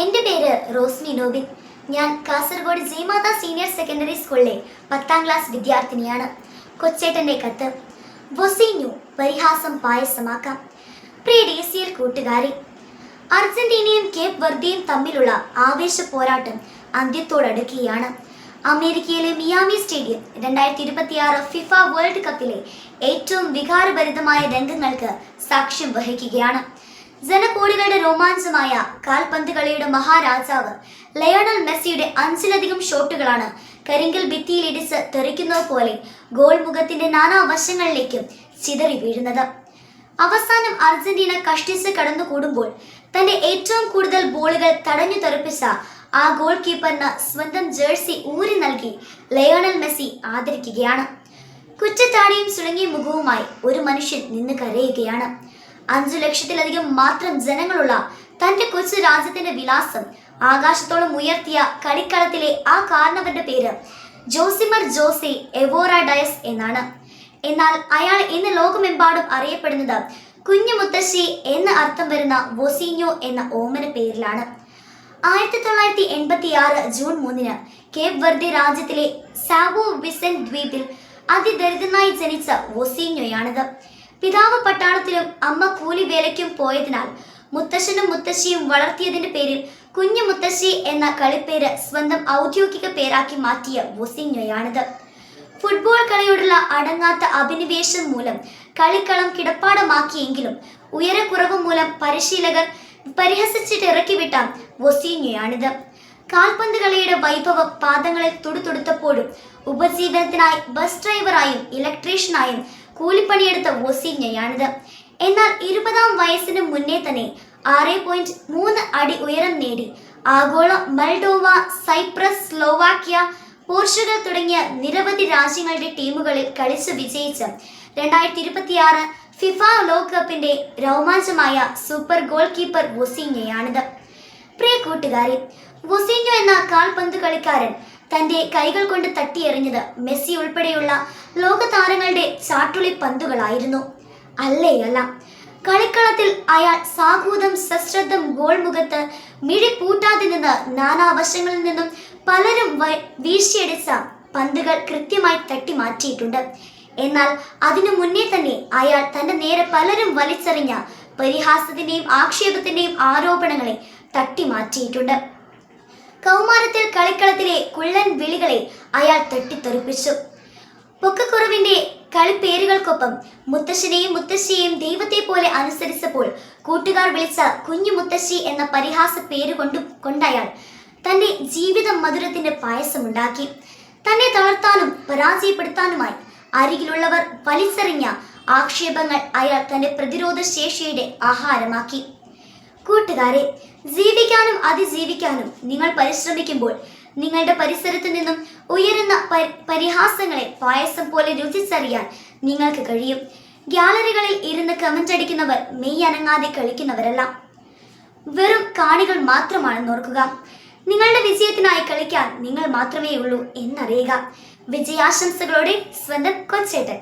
എൻ്റെ പേര് റോസ്മി നോബിൻ. ഞാൻ കാസർഗോഡ് ജയമാത സീനിയർ സെക്കൻഡറി സ്കൂളിലെ 10ാം ക്ലാസ് വിദ്യാർത്ഥിനിയാണ്. കൊച്ചേട്ടൻ്റെ കത്ത്. വൊസീഞ്ഞു പരിഹാസം പായസമാക്കാം. പ്രിയ DCL കൂട്ടുകാരി, അർജന്റീനയും കേപ്പ് വെർദെയും തമ്മിലുള്ള ആവേശ പോരാട്ടം അന്ത്യത്തോടടുക്കുകയാണ്. അമേരിക്കയിലെ മിയാമി സ്റ്റേഡിയം 2026 ഫിഫ വേൾഡ് കപ്പിലെ ഏറ്റവും വികാരഭരിതമായ രംഗങ്ങൾക്ക് സാക്ഷ്യം വഹിക്കുകയാണ്. ജനകോടികളുടെ രോമാഞ്ചമായ കാൽപന്ത് കളിയുടെ മഹാരാജാവ് ലയണൽ മെസ്സിയുടെ 5ലധികം ഷോട്ടുകളാണ് കരിങ്കൽ ഭിത്തിയിലിടിച്ച് തെറിക്കുന്നത് പോലെ ഗോൾ മുഖത്തിന്റെ നാനാവശങ്ങളിലേക്കും ചിതറി വീഴുന്നത്. അവസാനം അർജന്റീന കഷ്ടിച്ച് കടന്നുകൂടുമ്പോൾ തന്റെ ഏറ്റവും കൂടുതൽ ബോളുകൾ തടഞ്ഞു തെറിപ്പിച്ച ആ ഗോൾ കീപ്പറിന് സ്വന്തം ജേഴ്സി ഊരി നൽകി ലയണൽ മെസ്സി ആദരിക്കുകയാണ്. കുറ്റത്താടിയും സുളങ്ങിയ മുഖവുമായി ഒരു മനുഷ്യൻ നിന്ന് കരയുകയാണ്. 5 ലക്ഷത്തിലധികം മാത്രം ജനങ്ങളുള്ള തന്റെ കൊച്ചു രാജ്യത്തിന്റെ വിലാസം ആകാശത്തോളം ഉയർത്തിയ കളിക്കളത്തിലെ ആ കാരണവരുടെ പേര് ജോസിമർ ജോസെ എവോറ ഡയസ് എന്നാണ്. എന്നാൽ അയാൾ ഇന്ന് ലോകമെമ്പാടും അറിയപ്പെടുന്നത് കുഞ്ഞു മുത്തശ്ശി എന്ന അർത്ഥം വരുന്ന വൊസീഞ്ഞോ എന്ന ഓമന പേരിലാണ്. 1986 ജൂൺ 3 കേപ്പ് വെർദെ രാജ്യത്തിലെ സാവോ വിസെന്റ് ദ്വീപിൽ അതിദരിദ്രനായി ജനിച്ച വൊസീഞ്ഞോയാണിത്. പിതാവ് പട്ടാളത്തിലും അമ്മ കൂലിവേലയ്ക്കും പോയതിനാൽ മുത്തശ്ശനും മുത്തശ്ശിയും വളർത്തിയതിന്റെ പേരിൽ കുഞ്ഞു മുത്തശ്ശി എന്ന കളിപ്പേര് സ്വന്തം ഔദ്യോഗിക പേരാക്കി മാറ്റിയ വൊസീഞ്ഞോയാണിത്. ഫുട്ബോൾ കളിയോടുള്ള അടങ്ങാത്ത അഭിനിവേശം മൂലം കളിക്കളം കിടപ്പാടമാക്കിയെങ്കിലും ഉയരക്കുറവ് മൂലം പരിശീലകർ പരിഹസിച്ചിട്ട് ഇറക്കിവിട്ട വൊസീഞ്ഞോയാണിത്. കാൽപന്ത് കളിയുടെ വൈഭവം പാദങ്ങളിൽ തുടുത്തുടുത്തപ്പോഴും ഉപജീവനത്തിനായി ബസ് ഡ്രൈവറായും ഇലക്ട്രീഷ്യനായും കൂലിപ്പണിയെടുത്ത വൊസീഞ്ഞോയാണിത്. എന്നാൽ 20ാം വയസ്സിന് മുന്നേ തന്നെ 6.3 അടി ഉയരം നേടി ആഗോള മൾഡോവ, സൈപ്രസ്, സ്ലോവാക്യ, പോർച്ചുഗൽ തുടങ്ങിയ നിരവധി രാജ്യങ്ങളുടെ ടീമുകളിൽ കളിച്ച് വിജയിച്ച 2026 ഫിഫ ലോകകപ്പിന്റെ രോമാഞ്ചമായ സൂപ്പർ ഗോൾ കീപ്പർ വൊസീഞ്ഞോയാണിത്. പ്രിയ കൂട്ടുകാരി, വൊസീഞ്ഞോ എന്ന കാൽപന്ത് കളിക്കാരൻ തന്റെ കൈകൾ കൊണ്ട് തട്ടിയെറിഞ്ഞത് മെസ്സി ഉൾപ്പെടെയുള്ള ലോക താരങ്ങളുടെ ചാട്ടുളി പന്തുകളായിരുന്നു. അല്ല, കളിക്കളത്തിൽ അയാൾ സാഹൂതം സശ്രദ്ധം ഗോൾ മുഖത്ത് മിഴി പൂട്ടാതെ നിന്ന് നാനാവശങ്ങളിൽ നിന്നും പലരും വീശിയടിച്ച പന്തുകൾ കൃത്യമായി തട്ടി മാറ്റിയിട്ടുണ്ട്. എന്നാൽ അതിനു മുന്നേ തന്നെ അയാൾ തന്റെ നേരെ പലരും വലിച്ചെറിഞ്ഞ പരിഹാസത്തിന്റെയും ആക്ഷേപത്തിന്റെയും ആരോപണങ്ങളെ തട്ടി മാറ്റിയിട്ടുണ്ട്. കൗമാരത്തിൽ കളിക്കളത്തിലെ കുള്ളൻ വിളികളെ അയാൾ തട്ടിത്തെറിപ്പിച്ചു. പൊക്കക്കുറവിന്റെ കളിപ്പേരുകൾക്കൊപ്പം മുത്തശ്ശനെയും മുത്തശ്ശിയെയും ദൈവത്തെ പോലെ അനുസരിച്ചപ്പോൾ കൂട്ടുകാർ വിളിച്ച കുഞ്ഞു മുത്തശ്ശി എന്ന പരിഹാസ പേര് കൊണ്ടയാൾ തന്റെ ജീവിത മധുരത്തിന്റെ പായസമുണ്ടാക്കി. തന്നെ തളർത്താനും പരാജയപ്പെടുത്താനുമായി അരികിലുള്ളവർ വലിച്ചെറിഞ്ഞ ആക്ഷേപങ്ങൾ അയാൾ തന്റെ പ്രതിരോധ ശേഷിയുടെ ആഹാരമാക്കി. കൂട്ടുകാരെ, ജീവിക്കാനും അതിജീവിക്കാനും നിങ്ങൾ പരിശ്രമിക്കുമ്പോൾ നിങ്ങളുടെ പരിസരത്തു നിന്നും ഉയരുന്ന പരിഹാസങ്ങളെ പായസം പോലെ രുചിച്ചറിയാൻ നിങ്ങൾക്ക് കഴിയും. ഗ്യാലറികളിൽ ഇരുന്ന് കമന്റ് അടിക്കുന്നവർ മെയ് അനങ്ങാതെ കളിക്കുന്നവരല്ല, വെറും കാണികൾ മാത്രമാണെന്ന് ഓർക്കുക. നിങ്ങളുടെ വിജയത്തിനായി കളിക്കാൻ നിങ്ങൾ മാത്രമേ ഉള്ളൂ എന്നറിയുക. വിജയാശംസകളോടെ സ്വന്തം കൊച്ചേട്ടൻ.